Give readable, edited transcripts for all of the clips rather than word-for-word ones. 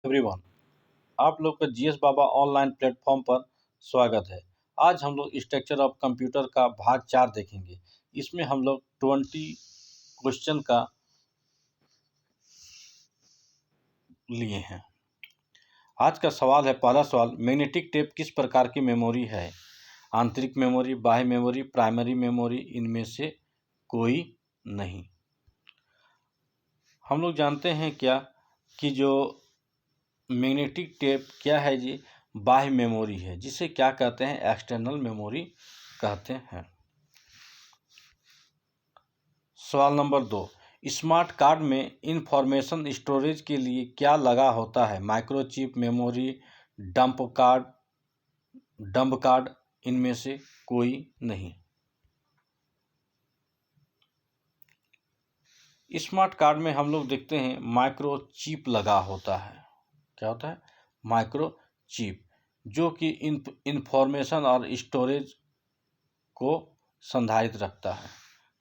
Everyone, आप लोग का जीएस बाबा ऑनलाइन प्लेटफॉर्म पर स्वागत है। आज हम लोग स्ट्रक्चर ऑफ कंप्यूटर का भाग 4 देखेंगे। इसमें हम लोग 20 क्वेश्चन का लिए हैं। आज का सवाल है, पहला सवाल, मैग्नेटिक टेप किस प्रकार की मेमोरी है? आंतरिक मेमोरी, बाह्य मेमोरी, प्राइमरी मेमोरी, इनमें से कोई नहीं। हम लोग जानते हैं क्या कि जो मैग्नेटिक टेप क्या है जी, बाह्य मेमोरी है, जिसे क्या कहते हैं, एक्सटर्नल मेमोरी कहते हैं। सवाल नंबर 2, स्मार्ट कार्ड में इंफॉर्मेशन स्टोरेज के लिए क्या लगा होता है? माइक्रोचिप, मेमोरी, डंप कार्ड, इनमें से कोई नहीं। स्मार्ट कार्ड में हम लोग देखते हैं माइक्रोचिप लगा होता है। क्या होता है? माइक्रोचिप, जो कि इंफॉर्मेशन और स्टोरेज को संधारित रखता है।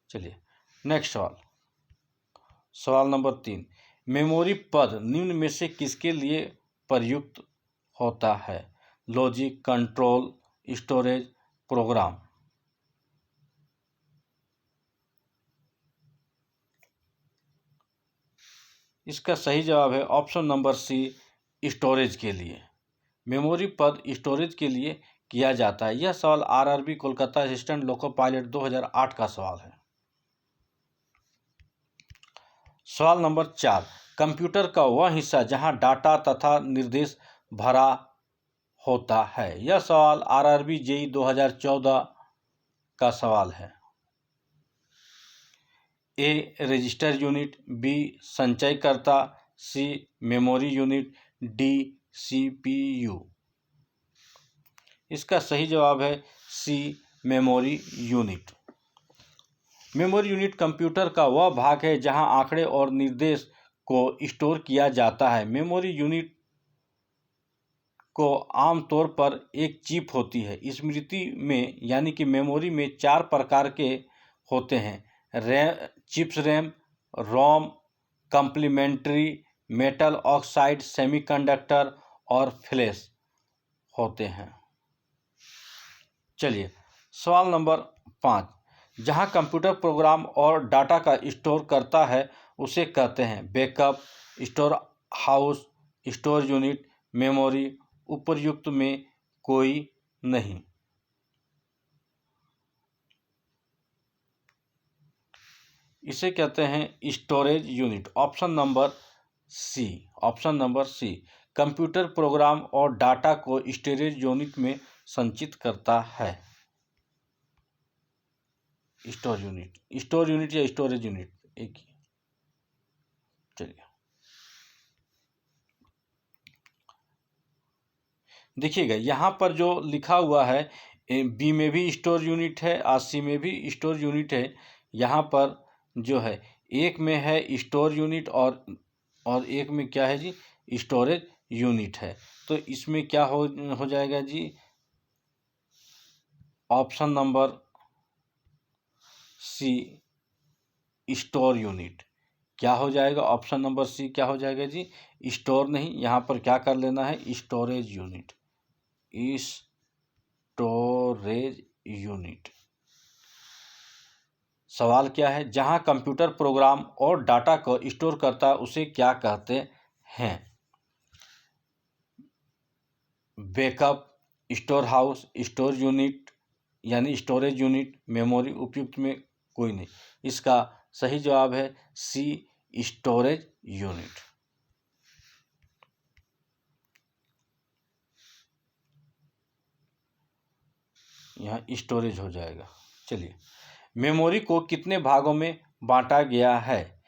चलिए नेक्स्ट सवाल। सवाल नंबर 3, मेमोरी पद निम्न में से किसके लिए प्रयुक्त होता है? Logic, control, storage, program. इसका सही जवाब है ऑप्शन नंबर सी, स्टोरेज के लिए। मेमोरी पद स्टोरेज के लिए किया जाता है। यह सवाल RRB Kolkata assistant loco pilot 2008 का सवाल है। सवाल नंबर 4, कंप्यूटर का वह हिस्सा जहां डाटा तथा निर्देश भरा होता है। यह सवाल आरआरबी जेई 2014 का सवाल है। ए रजिस्टर यूनिट, बी संचयकर्ता, C memory unit, D CPU. इसका सही जवाब है C memory unit. Memory unit computer का वह भाग है जहां आंकड़े और निर्देश को स्टोर किया जाता है। मेमोरी यूनिट को आमतौर पर एक चिप होती है। स्मृति में यानी कि मेमोरी में 4 प्रकार के होते हैं: chips RAM, ROM, complementary, metal oxide, semiconductor और फ्लैश होते हैं। चलिए सवाल नंबर 5, जहां कंप्यूटर प्रोग्राम और डाटा का स्टोर करता है उसे कहते हैं backup, store house, store unit, memory. उपर्युक्त में कोई नहीं। इसे कहते हैं storage unit. Option number C computer program और डाटा को स्टोरेज यूनिट में संचित करता है। स्टोर यूनिट या स्टोरेज यूनिट एक ही। चलिए देखिएगा, यहाँ पर जो लिखा हुआ है, बी में भी स्टोर यूनिट है और सी में भी स्टोर यूनिट है। यहाँ पर जो है एक में है स्टोर यूनिट और एक में क्या है जी, स्टोरेज यूनिट है। तो इसमें क्या हो जाएगा जी, option number C store unit. क्या हो जाएगा? ऑप्शन नंबर सी क्या हो जाएगा जी, स्टोर नहीं, यहाँ पर क्या कर लेना है, स्टोरेज यूनिट। Storage unit. सवाल क्या है, जहां कंप्यूटर प्रोग्राम और डाटा को स्टोर करता है उसे क्या कहते हैं? Backup, store house, store unit यानी स्टोरेज यूनिट, मेमोरी। उपयुक्त में कोई नहीं। इसका सही जवाब है सी स्टोरेज यूनिट। यहाँ स्टोरेज हो जाएगा। चलिए, मेमोरी को कितने भागों में बांटा गया है?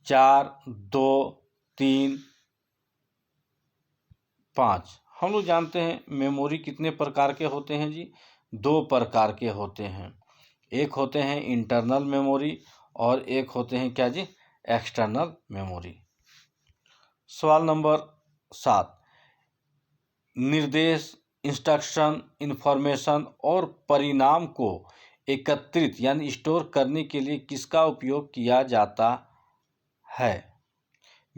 4, 2, 3, 5। हम लोग जानते हैं मेमोरी कितने प्रकार के होते हैं जी, 2 प्रकार के होते हैं। एक होते हैं इंटरनल मेमोरी और एक होते हैं क्या जी, एक्सटर्नल मेमोरी। सवाल नंबर 7, निर्देश, इंस्ट्रक्शन, इंफॉर्मेशन और परिणाम को एकत्रित यानी स्टोर करने के लिए किसका उपयोग किया जाता है?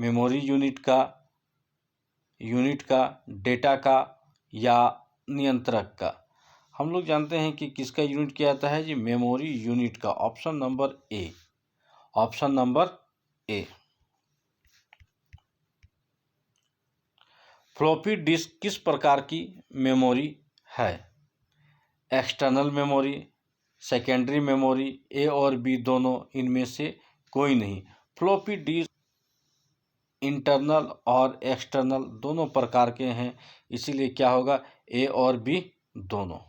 मेमोरी यूनिट का, डेटा का या नियंत्रक का? हम लोग जानते हैं कि किसका यूनिट किया जाता है जी, मेमोरी यूनिट का। Option number A, option number A. Floppy disk किस प्रकार की मेमोरी है? एक्सटर्नल मेमोरी, सेकेंडरी मेमोरी, ए और बी दोनों, इनमें से कोई नहीं। फ्लॉपी डिस्क इंटरनल और एक्सटर्नल दोनों प्रकार के हैं, इसीलिए क्या होगा, ए और बी दोनों।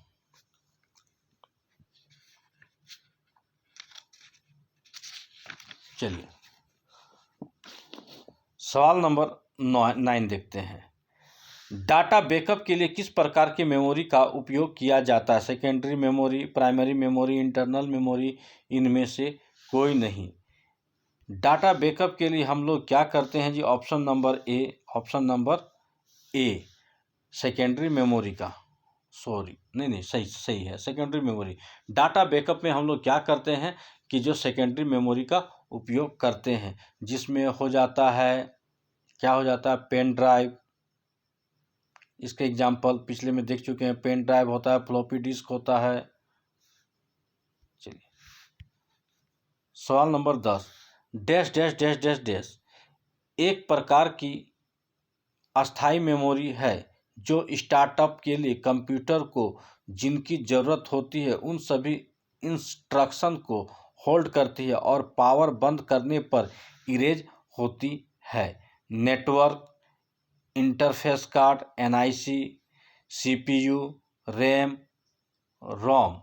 चलिए सवाल नंबर 9 देखते हैं। डाटा बैकअप के लिए किस प्रकार की मेमोरी का उपयोग किया जाता है? Secondary memory, primary memory, internal memory, इनमें से कोई नहीं। डाटा बैकअप के लिए हम लोग क्या करते हैं जी? Option number A, option number A, secondary memory का, सॉरी नहीं सही है, सेकेंडरी मेमोरी। डाटा बैकअप में हम लोग क्या करते हैं कि जो सेकेंडरी मेमोरी का उपयोग करते हैं, जिसमें हो जाता है, क्या हो जाता है, पेन ड्राइव। इसके एग्जाम्पल पिछले में देख चुके हैं, पेन ड्राइव होता है, फ्लॉपी डिस्क होता है। चलिए सवाल number 10, dash dash dash dash dash एक प्रकार की अस्थाई मेमोरी है जो स्टार्टअप के लिए कंप्यूटर को जिनकी ज़रूरत होती है उन सभी इंस्ट्रक्शन को होल्ड करती है और पावर बंद करने पर इरेज होती है। Network, interface card, NIC, CPU, RAM, ROM.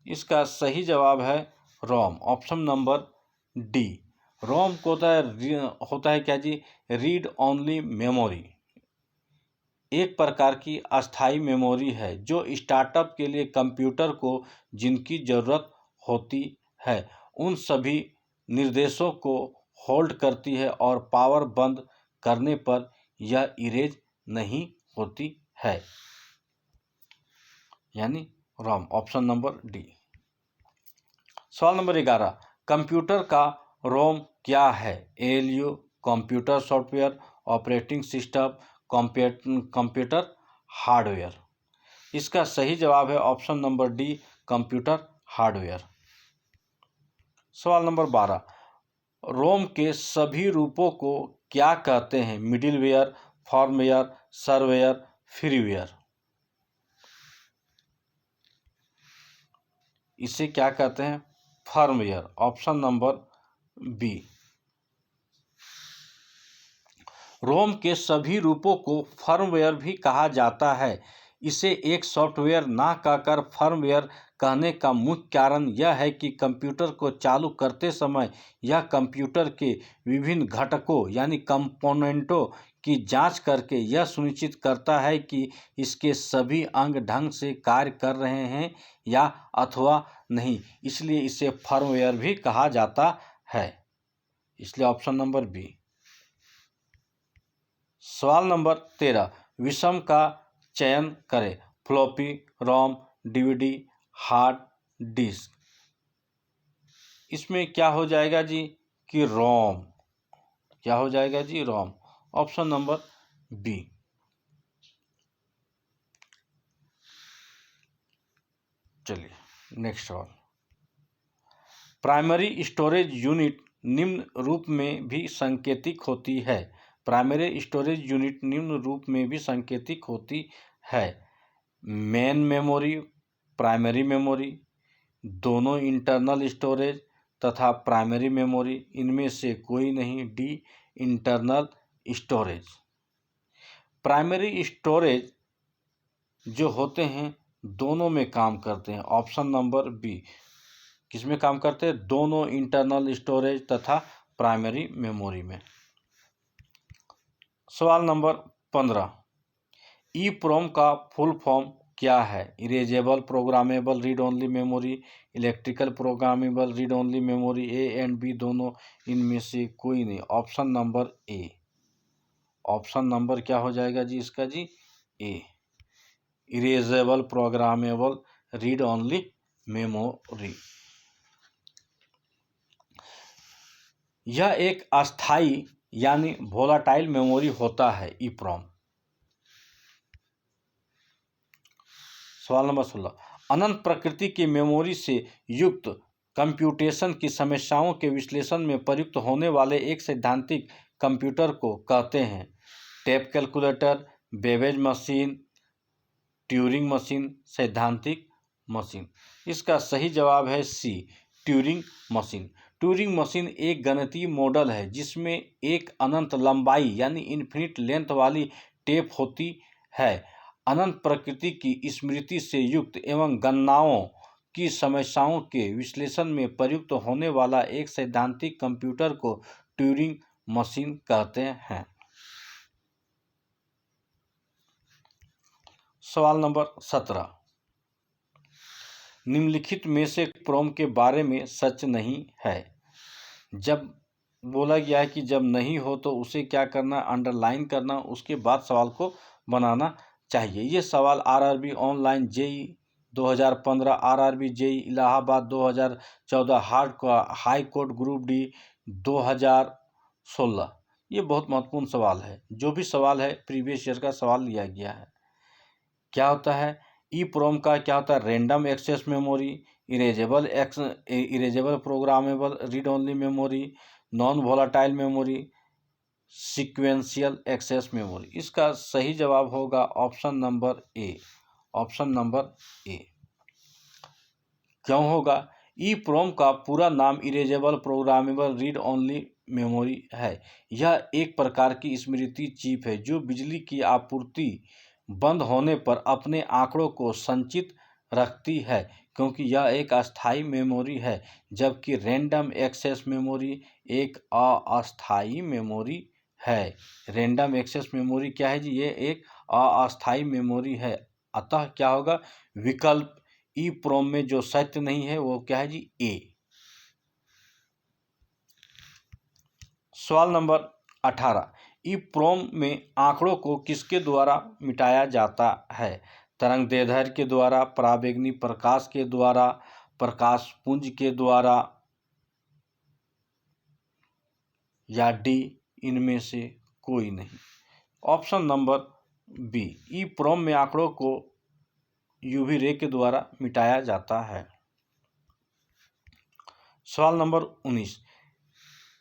इसका सही जवाब है ROM, option number D. ROM को होता है क्या जी? Read only memory. एक प्रकार की अस्थाई मेमोरी है जो स्टार्टअप के लिए कंप्यूटर को जिनकी ज़रूरत होती है उन सभी निर्देशों को होल्ड करती है और पावर बंद करने पर यह इरेज नहीं होती है, यानी रोम, ऑप्शन नंबर डी। सवाल नंबर 11, कंप्यूटर का रोम क्या है? ALU, computer software, operating system, computer hardware. इसका सही जवाब है option number D, computer hardware. सवाल नंबर 12, रोम के सभी रूपों को क्या कहते हैं? Middleware, firmware, serverware, freeware. इसे क्या कहते हैं? Firmware, option number B. ROM के सभी रूपों को फर्मवेयर भी कहा जाता है। इसे एक सॉफ्टवेयर ना कहकर फर्मवेयर कहने का मुख्य कारण यह है कि कंप्यूटर को चालू करते समय यह कंप्यूटर के विभिन्न घटकों यानी कंपोनेंटों की जांच करके यह सुनिश्चित करता है कि इसके सभी अंग ढंग से कार्य कर रहे हैं या अथवा नहीं, इसलिए इसे फर्मवेयर भी कहा जाता है। इसलिए ऑप्शन नंबर बी। सवाल नंबर 13, विषम का चयन करें। फ्लॉपी, रोम, डीवीडी, हार्ड डिस्क। इसमें क्या हो जाएगा जी कि रोम। क्या हो जाएगा जी? रोम, ऑप्शन नंबर बी। चलिए नेक्स्ट सवाल। प्राइमरी स्टोरेज यूनिट निम्न रूप में भी संकेतिक होती है। प्राइमरी स्टोरेज यूनिट निम्न रूप में भी संकेतिक होती है। मेन मेमोरी, प्राइमरी मेमोरी, दोनों इंटरनल स्टोरेज तथा प्राइमरी मेमोरी, इनमें से कोई नहीं। D, internal storage. Primary storage जो होते हैं दोनों में काम करते हैं, ऑप्शन नंबर बी। किसमें काम करते हैं? दोनों, इंटरनल स्टोरेज तथा प्राइमरी मेमोरी में। सवाल नंबर 15, ईप्रोम का फुल फॉर्म क्या है? Erasable programmable read only memory, electrical programmable read only memory, A and B दोनों, इनमें से कोई नहीं। Option number A. Option number क्या हो जाएगा जी इसका जी? A, erasable programmable read only memory. यह एक अस्थाई यानी वोलाटाइल मेमोरी होता है ईप्रोम। सवाल नंबर 16, अनंत प्रकृति की मेमोरी से युक्त कंप्यूटेशन की समस्याओं के विश्लेषण में प्रयुक्त होने वाले एक सैद्धांतिक कंप्यूटर को कहते हैं? Tape calculator, Babbage machine, Turing machine, सैद्धांतिक मशीन। इसका सही जवाब है सी, ट्यूरिंग मशीन। ट्यूरिंग मशीन एक गणितीय मॉडल है जिसमें एक अनंत लंबाई यानी इन्फिनिट लेंथ वाली टेप होती है। अनंत प्रकृति की स्मृति से युक्त एवं गणनाओं की समस्याओं के विश्लेषण में प्रयुक्त होने वाला एक सैद्धांतिक कंप्यूटर को ट्यूरिंग मशीन कहते हैं। सवाल नंबर 17, निम्नलिखित में से प्रोम के बारे में सच नहीं है। जब बोला गया है कि जब नहीं हो तो उसे क्या करना, अंडरलाइन करना, उसके बाद सवाल को बनाना चाहिए। ये सवाल RRB online JE 2015, RRB JE Allahabad 2014, high court group D 2016। ये बहुत महत्वपूर्ण सवाल है। जो भी सवाल है प्रीवियस ईयर का सवाल लिया गया है। क्या होता है ईप्रोम का? क्या होता है? Random access memory, erasable programmable read only memory, non volatile memory, sequential access memory. इसका सही जवाब होगा option number A, option number A. क्यों होगा? ईप्रोम का पूरा नाम erasable programmable read only memory है। यह एक प्रकार की स्मृति चिप है जो बिजली की आपूर्ति बंद होने पर अपने आंकड़ों को संचित रखती है, क्योंकि यह एक अस्थायी मेमोरी है, जबकि रैंडम एक्सेस मेमोरी एक अस्थायी मेमोरी है। रैंडम एक्सेस मेमोरी क्या है जी? ये एक अस्थायी मेमोरी है। अतः क्या होगा? विकल्प ईप्रोम में जो सत्य नहीं है वो क्या है जी? ए। सवाल नंबर 18, ईप्रोम में आंकड़ों को किसके द्वारा मिटाया जाता है? तरंग दैर्ध्य के द्वारा, पराबैंगनी प्रकाश के द्वारा, प्रकाश पुंज के द्वारा, या डी इनमें से कोई नहीं। ऑप्शन नंबर बी, ईप्रोम में आंकड़ों को यूवी रे के द्वारा मिटाया जाता है। सवाल नंबर 19,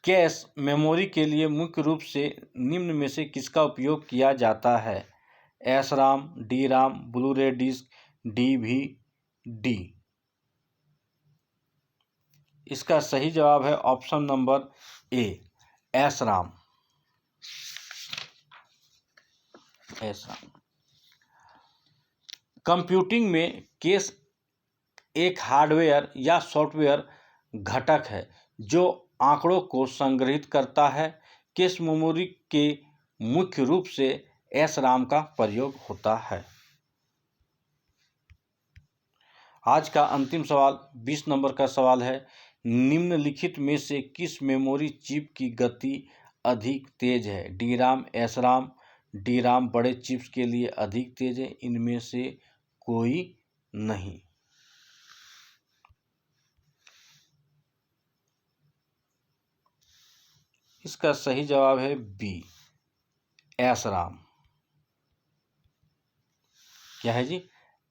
कैश मेमोरी के लिए मुख्य रूप से निम्न में से किसका उपयोग किया जाता है? एसराम, डी राम, ब्लू रे डिस्क, डीवीडी। इसका सही जवाब है ऑप्शन नंबर ए, एसराम, एसराम। कंप्यूटिंग में कैश एक हार्डवेयर या सॉफ्टवेयर घटक है जो आंकड़ों को संग्रहित करता है। कैश मेमोरी के मुख्य रूप से एसराम का प्रयोग होता है। आज का अंतिम सवाल 20 नंबर का सवाल है, निम्नलिखित में से किस मेमोरी चिप की गति अधिक तेज है? डी राम, एसराम, डी राम बड़े चिप्स के लिए अधिक तेज है, इनमें से कोई नहीं। इसका सही जवाब है बी, एसराम। क्या है जी?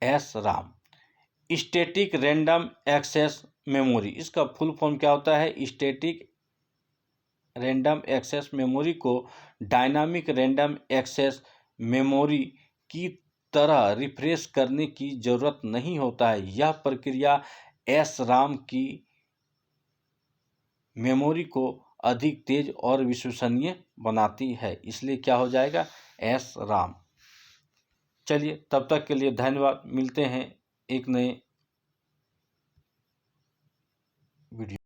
एसराम। स्टैटिक रैंडम एक्सेस मेमोरी, इसका फुल फॉर्म क्या होता है? स्टैटिक रैंडम एक्सेस मेमोरी को डायनामिक रैंडम एक्सेस मेमोरी की तरह रिफ्रेश करने की जरूरत नहीं होता है। यह प्रक्रिया एसराम की मेमोरी को अधिक तेज और विश्वसनीय बनाती है, इसलिए क्या हो जाएगा? एसराम। चलिए तब तक के लिए धन्यवाद। मिलते हैं एक नए वीडियो।